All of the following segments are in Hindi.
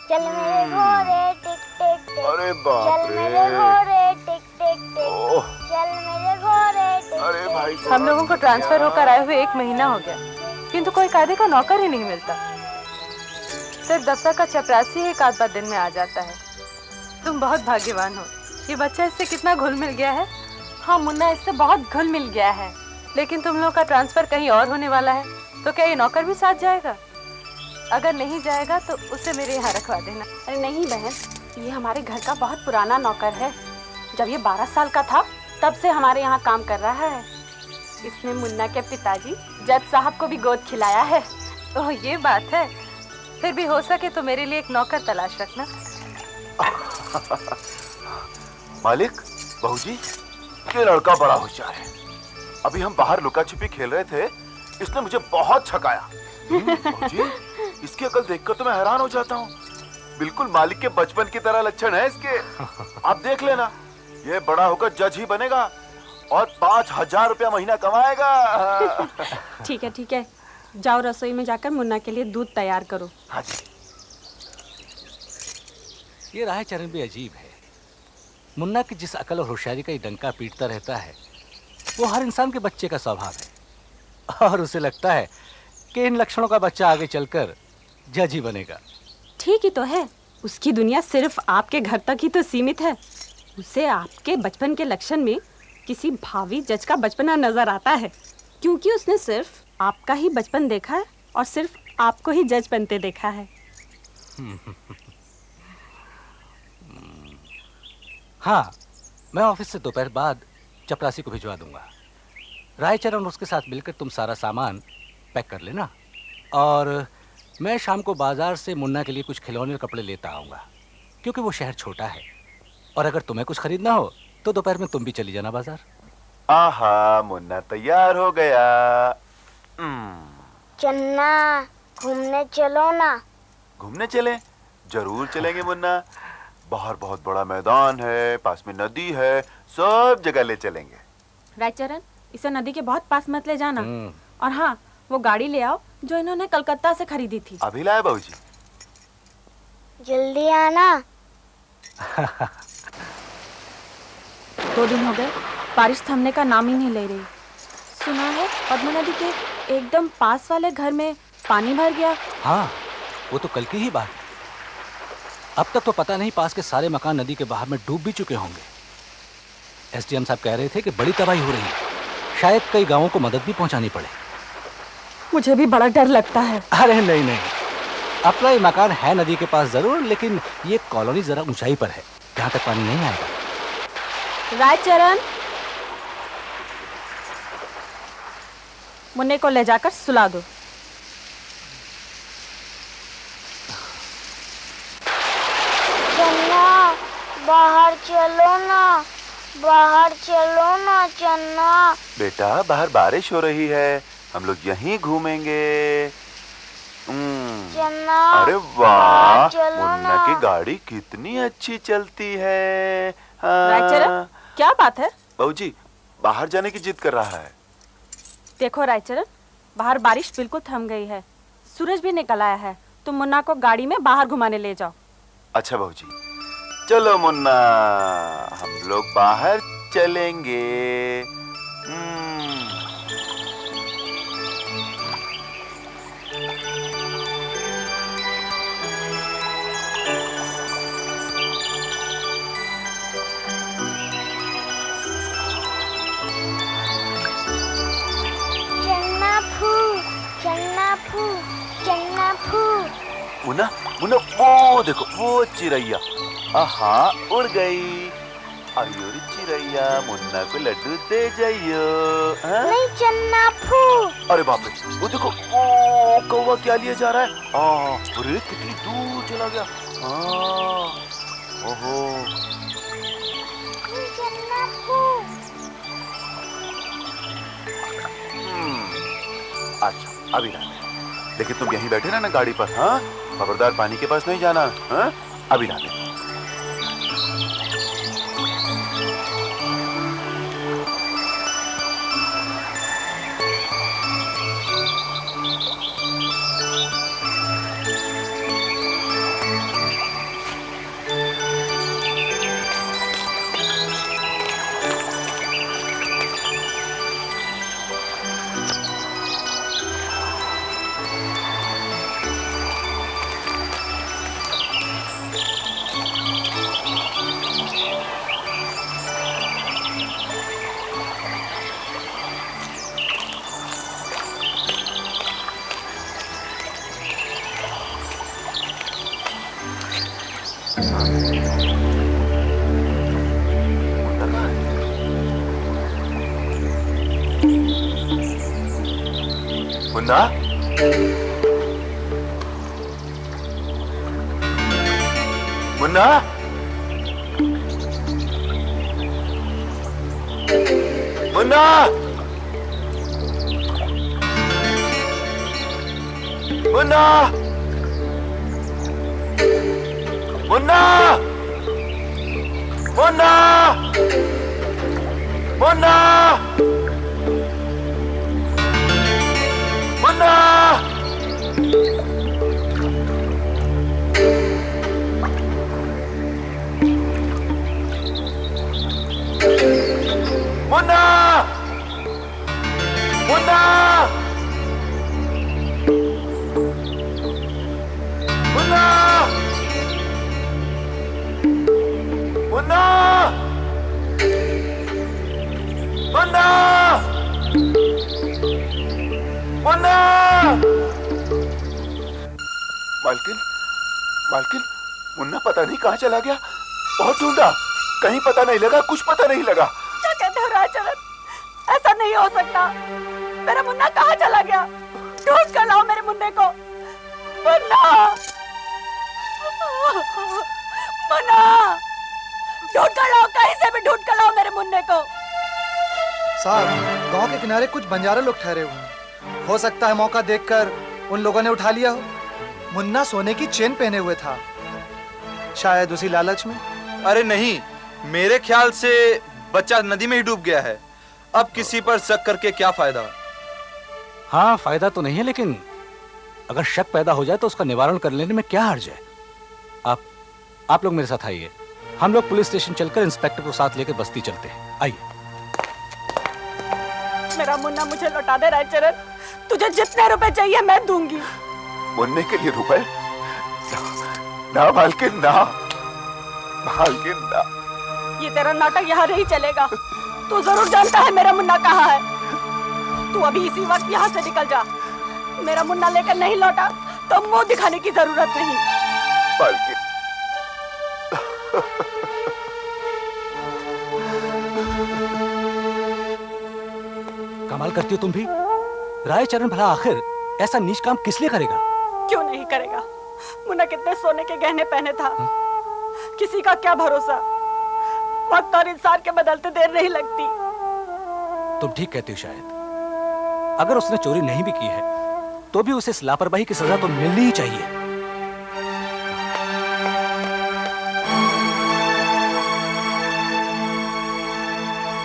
चल मेरे घोड़े टिक टिक टिक, अरे बाप चल मेरे घोड़े टिक टिक टिक, चल मेरे घोड़े टिक। अरे भाई हम लोगों को ट्रांसफर होकर आए हुए 1 महीना हो गया, किंतु कोई कायदे का नौकर ही नहीं मिलता। सिर्फ दफ्तर का चपरासी एक आध बार दिन में आ जाता है। तुम बहुत भाग्यवान हो। ये बच्चा इससे कितना घुल मिल गया है। हाँ मुन्ना इससे बहुत घुल मिल गया है, लेकिन तुम लोगों का ट्रांसफर कहीं और होने वाला है, तो क्या ये नौकर भी साथ जाएगा? अगर नहीं जाएगा तो उसे मेरे यहाँ रखवा देना। अरे नहीं बहन, ये हमारे घर का बहुत पुराना नौकर है। जब ये 12 साल का था तब से हमारे यहाँ काम कर रहा है। इसने मुन्ना के पिताजी जज साहब को भी गोद खिलाया है। ओह ये बात है। फिर भी हो सके तो मेरे लिए एक नौकर तलाश रखना। मालिक, बहूजी, ये लड़का बड़ा होशियार है। अभी हम बाहर लुका छिपी खेल रहे थे, इसने मुझे बहुत छकाया। बहूजी, इसकी अकल देखकर तो मैं हैरान हो जाता हूँ। बिल्कुल मालिक के बचपन की तरह लक्षण है इसके। आप देख लेना, ये बड़ा होकर जज ही बनेगा और 5000 रुपया महीना कमाएगा। ठीक है, जाओ रसोई में जाकर मुन्ना के लिए दूध तैयार करो। हाँ जी। ये रायचरण भी अजीब है। मुन्ना की जिस अकल और होशियारी का ये डंका पीटता रहता है, वो हर इंसान के बच्चे का स्वभाव है, और उसे लगता है कि इन लक्षणों का बच्चा आगे चलकर जज ही बनेगा। ठीक ही तो है, उसकी दुनिया सिर्फ आपके घर तक ही तो सीमित है। उसे आपके बचपन के लक्षण में किसी भावी जज का बचपना नजर आता है, क्योंकि उसने सिर्फ आपका ही बचपन देखा है और सिर्फ आपको ही जज बनते देखा है। हाँ, मैं ऑफिस से दोपहर बाद चपरासी को भिजवा दूंगा। रायचरण और उसके साथ मिलकर तुम सारा सामान पैक कर लेना, और मैं शाम को बाजार से मुन्ना के लिए कुछ खिलौने और कपड़े लेता आऊँगा, क्योंकि वो शहर छोटा है। और अगर तुम्हें कुछ खरीदना हो तो दोपहर में तुम भी चली जाना बाजार। आहा, मुन्ना तैयार हो गया। चन्ना, घूमने चलो ना। घूमने चलें? जरूर चलेंगे मुन्ना। बाहर बहुत बड़ा मैदान है, पास में नदी है, सब जगह ले चलेंगे। रायचरण, इसे नदी के बहुत पास मत ले जाना। और हाँ, वो गाड़ी ले आओ जो इन्होंने कलकत्ता से खरीदी थी। अभी लाए बाबूजी। जल्दी आना। 2 दिन हो गए, बारिश थमने का नाम ही नहीं ले रही। सुना है पद्मा नदी के एकदम पास वाले घर में पानी भर गया। हाँ, वो तो कल की ही बात है। अब तक तो पता नहीं पास के सारे मकान नदी के बाहर में डूब भी चुके होंगे। एसडीएम साहब कह रहे थे कि बड़ी तबाही हो रही है, शायद कई गांवों को मदद भी पहुंचानी पड़े। मुझे भी बड़ा डर लगता है। अरे नहीं, अपना ये मकान है नदी के पास जरूर, लेकिन ये कॉलोनी जरा ऊंचाई पर है, यहाँ तक पानी नहीं आएगा। रायचरण, मुन्ने को ले जाकर सुला दो। चन्ना, बाहर चलो ना, बाहर चलो ना चन्ना। बेटा, बाहर बारिश हो रही है, हम लोग यहीं घूमेंगे। चन्ना, अरे वाह, मुन्ना ना। की गाड़ी कितनी अच्छी चलती है। हाँ। रायचरण, क्या बात है? बाबूजी, बाहर जाने की जिद कर रहा है। देखो रायचरण, बाहर बारिश बिल्कुल थम गई है, सूरज भी निकल आया है। तुम मुन्ना को गाड़ी में बाहर घुमाने ले जाओ। अच्छा बाबूजी, चलो मुन्ना, हम लोग बाहर चलेंगे। मुन्ना, मुन्ना, वो देखो, वो चिरैया, आहा, उड़ गई। अरे चिरैया, मुन्ना को लड्डू दे जाइयो। नहीं चन्ना फू। अरे बाप रे, वो देखो, वो कौवा क्या लिए जा रहा है। अरे कितनी दूर चला गया। ओहो, चन्ना फू। अच्छा, अभी ना, लेकिन तुम यहीं बैठे ना गाड़ी पर। हाँ, खबरदार पानी के पास नहीं जाना। हाँ, अभी ना। मुन्ना, मुन्ना, मुन्ना, मुन्ना, मुन्ना, मुन्ना, मुन्ना, मुन्ना, मुन्ना, मुन्ना, मुन्ना, मुन्ना, मुन्ना, मुन्ना। मालकिन, मालकिन, मुन्ना पता नहीं कहाँ चला गया। बहुत ढूंढा, कहीं पता नहीं लगा, कुछ पता नहीं लगा। क्या कहते हो रायचरण? ऐसा नहीं हो सकता। मेरा मुन्ना कहाँ चला गया? ढूंढ कर लाओ मेरे मुन्ने को। मुन्ना, मुन्ना, ढूंढ कर लाओ, कहीं से भी ढूंढ कर लाओ मेरे मुन्ने को। साहब, गांव के किनारे कुछ बंजारा लोग ठहरे हुए हैं। हो सकता है मौका देखकर उन लोगों ने उठा लिया हो। मुन्ना सोने की चेन पहने हुए था, शायद उसी लालच में। अरे नहीं, मेरे ख्याल से बच्चा नदी में ही डूब गया है। अब किसी पर शक करके क्या फायदा? हाँ, फायदा तो नहीं है, लेकिन अगर शक पैदा हो जाए तो उसका निवारण कर लेने में क्या हर्ज है। आप लोग मेरे साथ आइए। हम लोग पुलिस स्टेशन चलकर इंस्पेक्टर को साथ लेकर बस्ती चलते हैं। आइए। मेरा मुन्ना मुझे लौटा दे रायचरण। तुझे जितने रुपए चाहिए मैं दूंगी। मुन्ने के लिए रुपए? ना मालकिन, ना मालकिन, ना। ये तेरा नाटक यहाँ नहीं चलेगा। तू जरूर जानता है मेरा मुन्ना कहाँ है। तू अभी इसी वक्त यहाँ से निकल जा। मेरा मुन्ना लेकर नहीं लौटा तो मुंह दिखाने की जरूरत नहीं। मालकिन, कमाल करती हो तुम भी। रायचरण भला आखिर ऐसा नीच काम किस लिए करेगा? क्यों नहीं करेगा? मुन्ना कितने सोने के गहने पहने था। किसी का क्या भरोसा। वक्त और इंसान के बदलते देर नहीं लगती। तुम ठीक कहती हो। शायद अगर उसने चोरी नहीं भी की है तो भी उसे इस लापरवाही की सजा तो मिलनी ही चाहिए।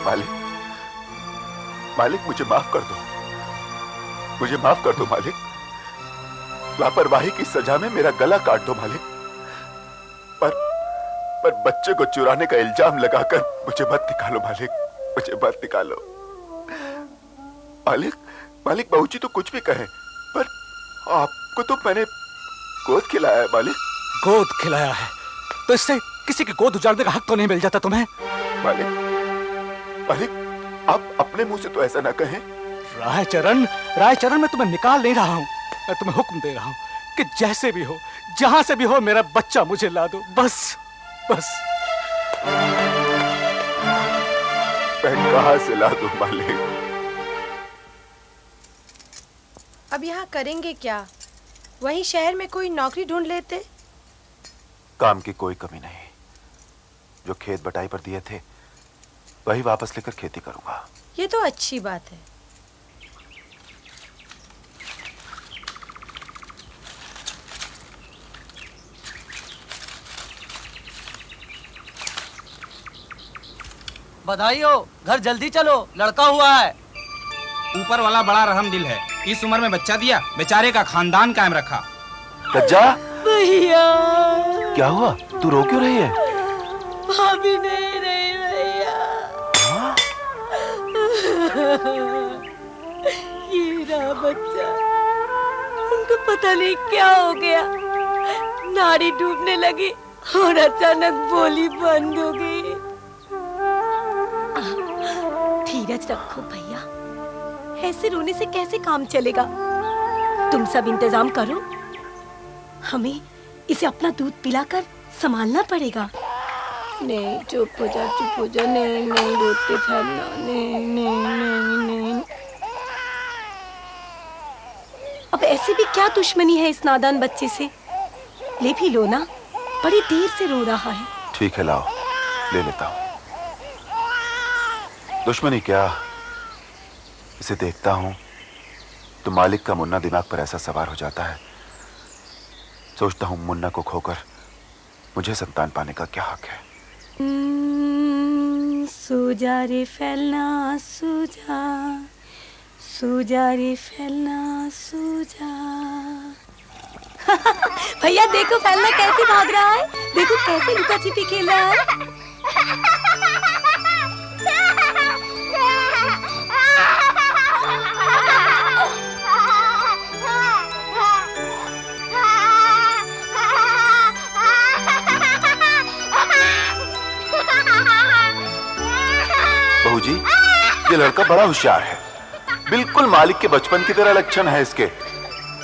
मालिक, मालिक, मुझे माफ कर दो। मुझे माफ कर दो मालिक। लापरवाही की सजा में मेरा गला काट दो मालिक। पर बच्चे को चुराने का इल्जाम लगाकर मुझे मत निकालो मालिक। मुझे मत निकालो मालिक। मालिक, बहूजी तो कुछ भी कहे, पर आपको तो मैंने गोद खिलाया है मालिक। गोद खिलाया है तो इससे किसी की गोद उजाड़ने का हक तो नहीं मिल जाता तुम्हें? मालिक, मालिक, आप अपने मुंह से तो ऐसा ना कहें। रायचरण, रायचरण, मैं तुम्हें निकाल नहीं रहा हूं। मैं तुम्हें हुक्म दे रहा हूं कि जैसे भी हो, जहां से भी हो, मेरा बच्चा मुझे ला दो। बस बस। मैं कहां से ला दूं मालिक? अब यहाँ करेंगे क्या? वहीं शहर में कोई नौकरी ढूंढ लेते। काम की कोई कमी नहीं। जो खेत बटाई पर दिए थे वही वापस लेकर खेती करूंगा। ये तो अच्छी बात है। बधाई हो, घर जल्दी चलो, लड़का हुआ है। ऊपर वाला बड़ा रहम दिल है। इस उम्र में बच्चा दिया, बेचारे का खानदान कायम रखा। गज्जा, भैया क्या हुआ? तू रो क्यों रही है? भाभी नहीं रही भैया। ये रहा बच्चा। उनको पता नहीं क्या हो गया। नाड़ी डूबने लगी और अचानक बोली बंद हो गई। धीरज रखो भैया, ऐसे रोने से कैसे काम चलेगा? तुम सब इंतजाम करो, हमें इसे अपना दूध पिलाकर संभालना पड़ेगा। नहीं, चुप हो जा, चुप हो जा। नहीं नहीं रोते फैलना, नहीं नहीं नहीं नहीं। अब ऐसे भी क्या दुश्मनी है इस नादान बच्चे से? ले भी लो ना, बड़ी देर से रो रहा है। ठीक है, लाओ, ले लेता हूं। दुश्मनी क्या, इसे देखता हूं तो मालिक का मुन्ना दिमाग पर ऐसा सवार हो जाता है। सोचता हूं मुन्ना को खोकर मुझे संतान पाने का क्या हक है। सो जा रे फैलना, सो जा, सो जा रे फैलना, सो जा। भैया देखो फैलना कैसे भाग रहा है, देखो कैसे लुका छिपी खेल रहा है। बहू जी, ये लड़का बड़ा होशियार है, बिल्कुल मालिक के बचपन की तरह लक्षण है इसके।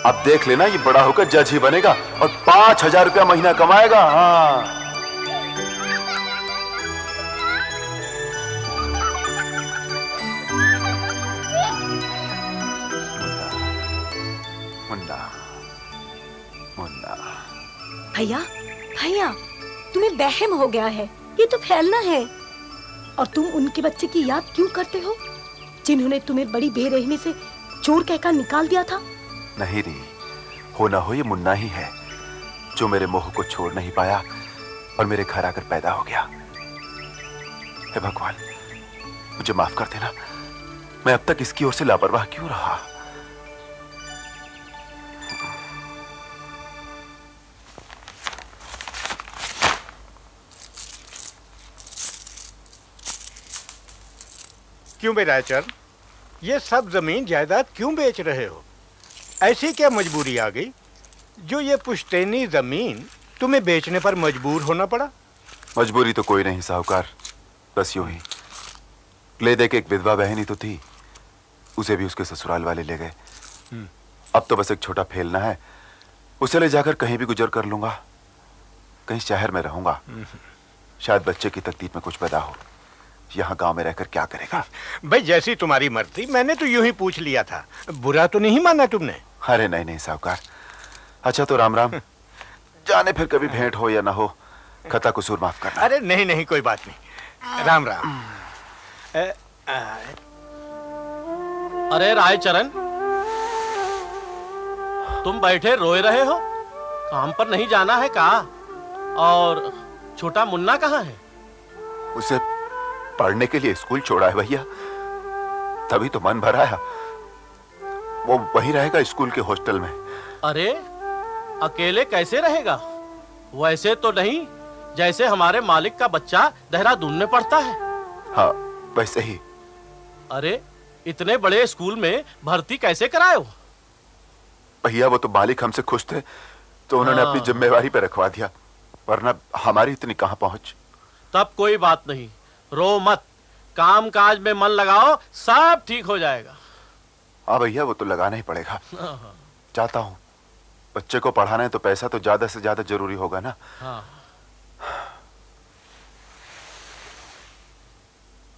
अब देख लेना, ये बड़ा होकर जज ही बनेगा और 5,000 रुपया महीना कमाएगा। हाँ, मुन्ना, मुन्ना। भैया भैया, तुम्हें वहम हो गया है, ये तो फैलना है। और तुम उनके बच्चे की याद क्यों करते हो जिन्होंने तुम्हें बड़ी बेरहमी से चोर कहकर निकाल दिया था? नहीं री, हो ना हो ये मुन्ना ही है जो मेरे मोह को छोड़ नहीं पाया और मेरे घर आकर पैदा हो गया। हे भगवान, मुझे माफ कर देना, मैं अब तक इसकी ओर से लापरवाह क्यों रहा। क्यों बे रायचंद, ये सब जमीन जायदाद क्यों बेच रहे हो? ऐसी क्या मजबूरी आ गई जो ये पुश्तैनी जमीन तुम्हें बेचने पर मजबूर होना पड़ा? मजबूरी तो कोई नहीं साहूकार, बस यूं ही। ले दे के एक विधवा बहन ही तो थी, उसे भी उसके ससुराल वाले ले गए। अब तो बस एक छोटा फेलना है, उसे ले जाकर कहीं भी गुजर कर लूंगा, कहीं शहर में रहूंगा। शायद बच्चे की तकदीर में कुछ पैदा हो। यहाँ गांव में रहकर क्या करेगा? भाई जैसी तुम्हारी मर्जी, मैंने तो यूं ही पूछ लिया था, बुरा तो नहीं माना तुमने? अरे नहीं नहीं साहूकार। अच्छा तो राम राम, जाने फिर कभी भेंट हो या ना हो, खता कसूर माफ करना। अरे नहीं नहीं, कोई बात नहीं, राम राम। अरे रायचरण, तुम बैठे रोए रहे हो, काम पर नहीं जाना है का? और छोटा मुन्ना कहाँ है? उसे पढ़ने के लिए स्कूल छोड़ा है भैया, तभी तो मन भरा है। वो वहीं रहेगा स्कूल के हॉस्टल में। अरे अकेले कैसे रहेगा? वैसे तो नहीं जैसे हमारे मालिक का बच्चा देहरादून में पढ़ता है। हाँ वैसे ही। अरे इतने बड़े स्कूल में भर्ती कैसे कराए हो? भैया वो तो मालिक हमसे खुश थे तो उन्होंने अपनी जिम्मेवारी पे रखवा दिया, वरना हमारी इतनी कहां पहुंच। तब कोई बात नहीं, रो मत, काम काज में मन लगाओ, सब ठीक हो जाएगा। हाँ भैया वो तो लगाना ही पड़ेगा। चाहता हूँ, बच्चे को पढ़ाना है तो पैसा तो ज्यादा से ज्यादा जरूरी होगा ना। हाँ।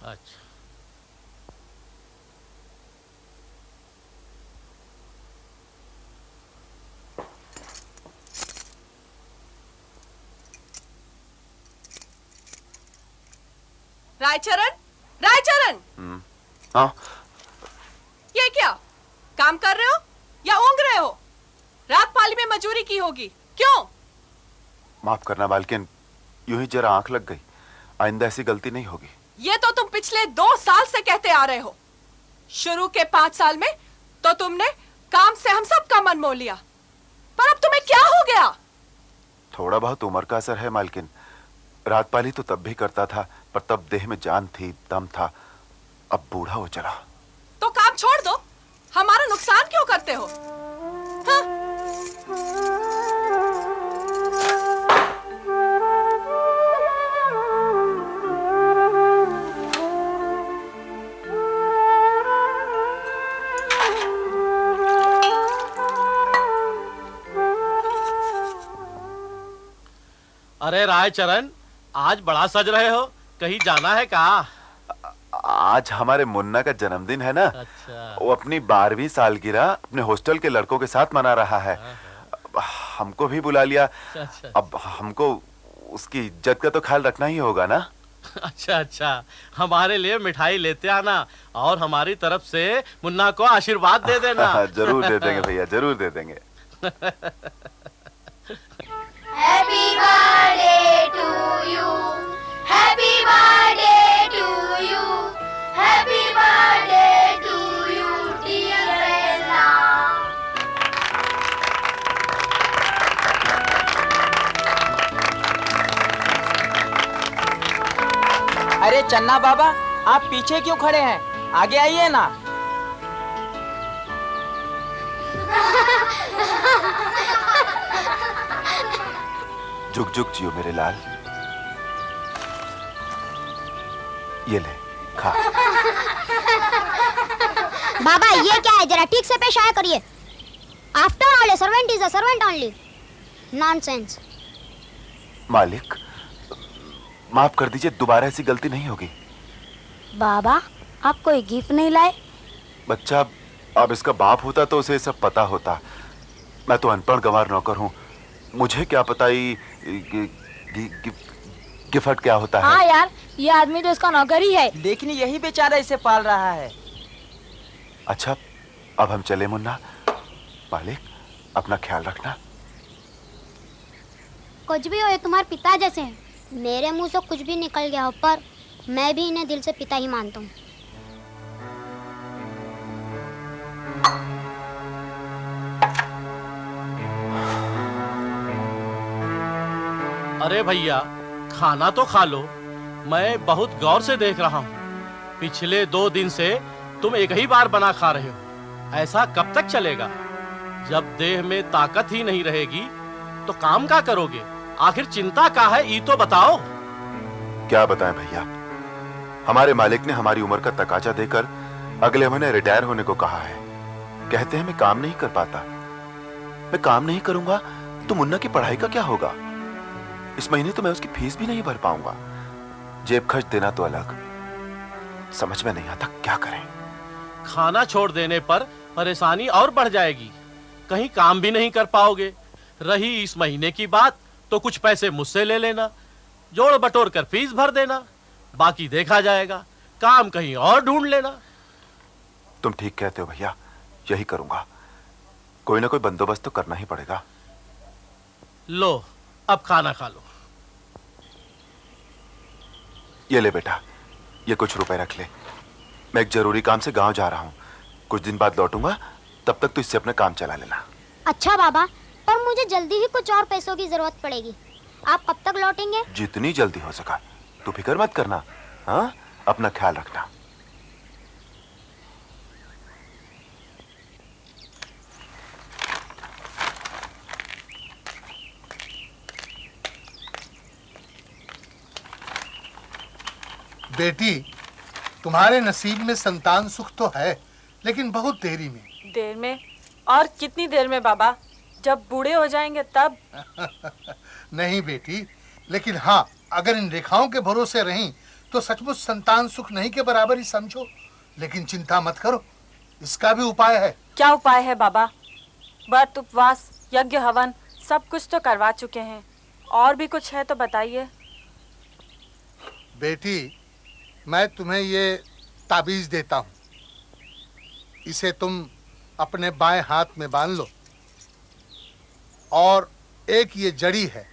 अच्छा रायचरण, रायचरण। हाँ? ये क्या काम कर रहे हो या ऊँग रहे हो? रात पाली में मजूरी की होगी, क्यों? माफ करना मालकिन, यूं ही जरा आंख लग गई, आइंदा ऐसी गलती नहीं होगी। ये तो तुम पिछले 2 साल से कहते आ रहे हो। शुरू के 5 साल में तो तुमने काम से हम सब का मन मोह लिया, पर अब तुम्हें क्या हो गया? थोड़ा बहुत उम्र का असर है मालकिन, रात पाली तो तब भी करता था, पर तब देह में जान थी, दम था। अब बूढ़ा हो चला। तो काम छोड़ दो, हमारा नुकसान क्यों करते हो? हाँ? अरे रायचरण, आज बड़ा सज रहे हो, कहीं जाना है क्या? आज हमारे मुन्ना का जन्मदिन है ना। अच्छा। वो अपनी 12वीं सालगिरह अपने हॉस्टल के लड़कों के साथ मना रहा है। हमको भी बुला लिया। अच्छा। अब हमको उसकी इज्जत का तो ख्याल रखना ही होगा ना। अच्छा अच्छा, हमारे लिए मिठाई लेते आना और हमारी तरफ से मुन्ना को आशीर्वाद दे देना। जरूर दे देंगे भैया, जरूर दे देंगे। Happy birthday to you. Happy birthday to you. Happy birthday to you, dear Rena. अरे चन्ना बाबा, आप पीछे क्यों खड़े हैं? आगे आइए ना। जुग जुग जियो मेरे लाल। ये ले, खा। बाबा ये क्या है, जरा ठीक से पेश आया करिए। After all A servant is a servant only. Nonsense. मालिक, माफ कर दीजिए, दोबारा ऐसी गलती नहीं होगी। बाबा, आप कोई गिफ्ट नहीं लाए? बच्चा अब इसका बाप होता तो उसे सब पता होता। मैं तो अनपढ़ गंवार नौकर हूँ, मुझे क्या पता गिफ्ट क्या होता है। हाँ यार, ये आदमी तो इसका नौकर ही है। लेकिन यही बेचारा इसे पाल रहा है। अच्छा, अब हम चले मुन्ना। मालिक, अपना ख्याल रखना। कुछ भी हो, ये तुम्हारे पिता जैसे हैं। मेरे मुंह से कुछ भी निकल गया हो, पर मैं भी इन्हें दिल से पिता ही मानता हूँ। अरे भैया, खाना तो खा लो। मैं बहुत गौर से देख रहा हूँ, पिछले 2 दिन से तुम एक ही बार बना खा रहे हो। ऐसा कब तक चलेगा? जब देह में ताकत ही नहीं रहेगी तो काम क्या करोगे? आखिर चिंता क्या है, ये तो बताओ। क्या बताएं भैया, हमारे मालिक ने हमारी उम्र का तकाजा देकर अगले महीने रिटायर होने को कहा है। कहते हैं मैं काम नहीं कर पाता। मैं काम नहीं करूंगा तो मुन्ना की पढ़ाई का क्या होगा? इस महीने तो मैं उसकी फीस भी नहीं भर पाऊंगा। जेब खर्च देना तो अलग। समझ में नहीं आता क्या करें। खाना छोड़ देने पर परेशानी और बढ़ जाएगी, कहीं काम भी नहीं कर पाओगे। रही इस महीने की बात तो कुछ पैसे मुझसे ले लेना, जोड़ बटोर कर फीस भर देना, बाकी देखा जाएगा। काम कहीं और ढूंढ लेना। तुम ठीक कहते हो भैया, यही करूंगा। कोई ना कोई बंदोबस्त तो करना ही पड़ेगा। लो, अब खाना खा लो। ये ले बेटा, ये कुछ रुपए रख ले। मैं एक जरूरी काम से गांव जा रहा हूँ, कुछ दिन बाद लौटूंगा। तब तक तो इससे अपना काम चला लेना। अच्छा बाबा, पर मुझे जल्दी ही कुछ और पैसों की जरूरत पड़ेगी। आप कब तक लौटेंगे? जितनी जल्दी हो सका। तू फिक्र मत करना। हाँ, अपना ख्याल रखना। बेटी, तुम्हारे नसीब में संतान सुख तो है, लेकिन बहुत देरी में। देर में? और कितनी देर में बाबा? जब बूढ़े हो जाएंगे तब? नहीं बेटी, लेकिन हाँ, अगर इन रेखाओं के भरोसे रहीं तो सचमुच संतान सुख नहीं के बराबर ही समझो। लेकिन चिंता मत करो, इसका भी उपाय है। क्या उपाय है बाबा? व्रत, उपवास, यज्ञ, हवन सब कुछ तो करवा चुके हैं, और भी कुछ है तो बताइए। बेटी, मैं तुम्हें ये ताबीज देता हूँ। इसे तुम अपने बाएं हाथ में बांध लो। और एक ये जड़ी है,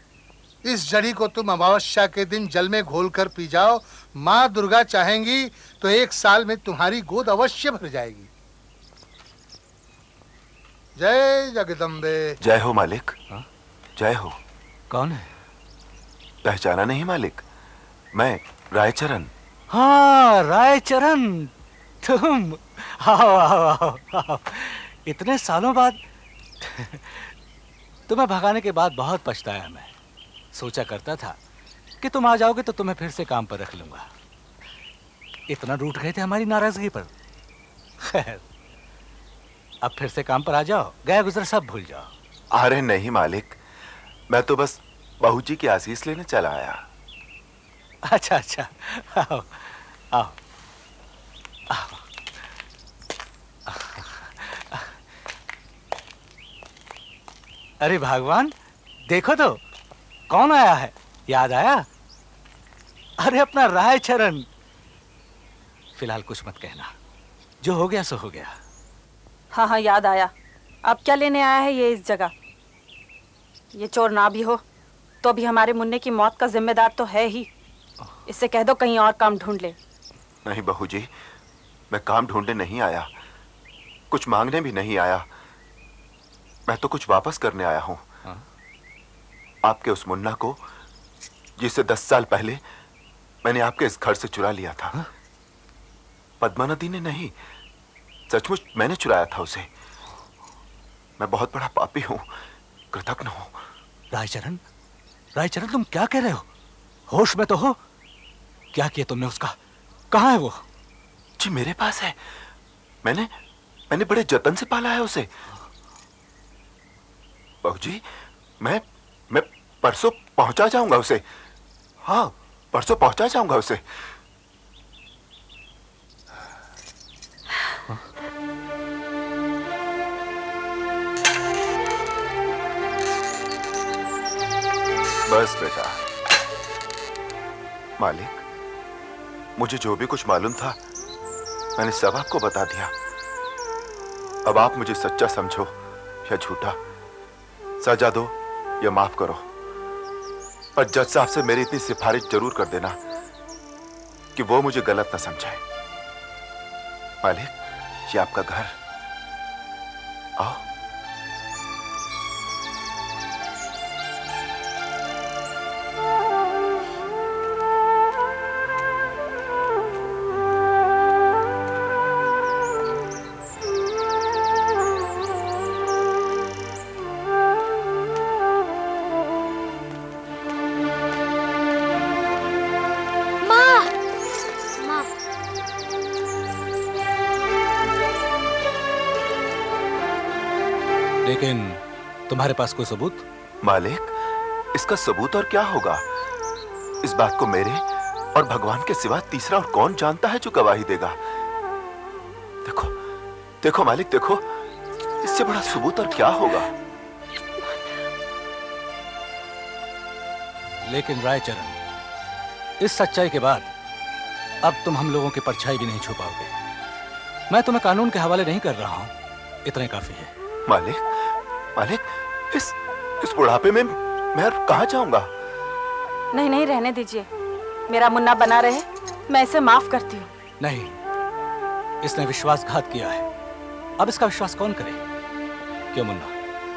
इस जड़ी को तुम अमावस्या के दिन जल में घोलकर पी जाओ। माँ दुर्गा चाहेंगी तो 1 साल में तुम्हारी गोद अवश्य भर जाएगी। जय जगदम्बे। जय हो मालिक। जय हो। कौन है? पहचाना नहीं मालिक? मैं रायचरण। हाँ, रायचरण, तुम। आओ आओ आओ आओ। इतने सालों बाद तुम्हें भगाने के बाद बहुत पछताया मैं। सोचा करता था कि तुम आ जाओगे तो तुम्हें फिर से काम पर रख लूंगा। इतना रूठ गए थे हमारी नाराजगी पर। खैर, अब फिर से काम पर आ जाओ, गया गुजरा सब भूल जाओ। अरे नहीं मालिक, मैं तो बस बहू जी की आशीष लेने चला आया। अच्छा अच्छा, आओ आओ आओ। अरे भगवान, देखो तो कौन आया है। याद आया? अरे अपना रायचरण। फिलहाल कुछ मत कहना, जो हो गया सो हो गया। हाँ हाँ याद आया। अब क्या लेने आया है ये इस जगह? ये चोर ना भी हो तो भी हमारे मुन्ने की मौत का जिम्मेदार तो है ही। इससे कह दो कहीं और काम ढूंढ ले। नहीं बहू जी, मैं काम ढूंढने नहीं आया, कुछ मांगने भी नहीं आया। मैं तो कुछ वापस करने आया हूं। आपके उस मुन्ना को जिसे 10 साल पहले मैंने आपके इस घर से चुरा लिया था। पद्मा नदी ने नहीं, सचमुच मैंने चुराया था उसे। मैं बहुत बड़ा पापी हूं, कृतज्ञ हूं। रायचरण, रायचरण तुम क्या कह रहे हो? होश में तो हो? क्या किया तुमने उसका? कहाँ है वो? जी मेरे पास है। मैंने बड़े जतन से पाला है उसे। बहू जी, मैं परसों पहुंचा जाऊंगा उसे। हाँ, परसों पहुंचा जाऊंगा उसे। बस बेटा। मालिक, मुझे जो भी कुछ मालूम था मैंने सब आपको बता दिया। अब आप मुझे सच्चा समझो या झूठा, सजा दो या माफ करो, पर जज साहब से मेरी इतनी सिफारिश जरूर कर देना कि वो मुझे गलत ना समझे। मालिक, ये आपका घर, आओ। लेकिन तुम्हारे पास कोई सबूत? मालिक, इसका सबूत और क्या होगा? इस बात को मेरे और भगवान के सिवा तीसरा और कौन जानता है जो गवाही देगा। देखो देखो मालिक, देखो, इससे बड़ा सबूत और क्या होगा? लेकिन रायचरण, इस सच्चाई के बाद अब तुम हम लोगों की परछाई भी नहीं छुपाओगे। मैं तुम्हें कानून के हवाले नहीं कर रहा हूं, इतना ही काफी है। मालिक, मालिक, इस बुढ़ापे में मैं कहां जाऊंगा? नहीं नहीं, रहने दीजिए। मेरा मुन्ना बना रहे, मैं इसे माफ करती हूँ। नहीं, इसने विश्वासघात किया है, अब इसका विश्वास कौन करे? क्यों मुन्ना?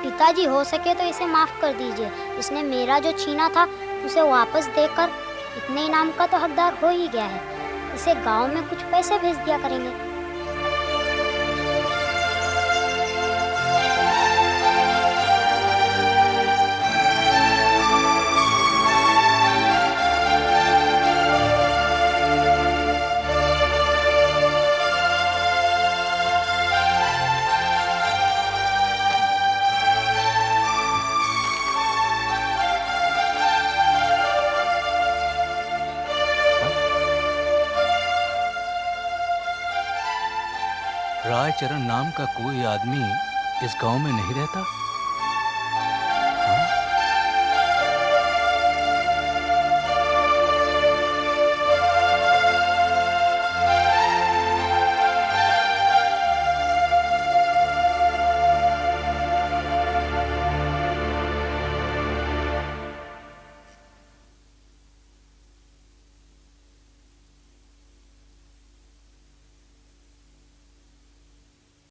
पिताजी, हो सके तो इसे माफ कर दीजिए। इसने मेरा जो छीना था उसे वापस देकर इतने इनाम का तो हकदार हो ही गया है। इसे गांव में कुछ पैसे भेज दिया करेंगे। रायचरण नाम का कोई आदमी इस गांव में नहीं रहता?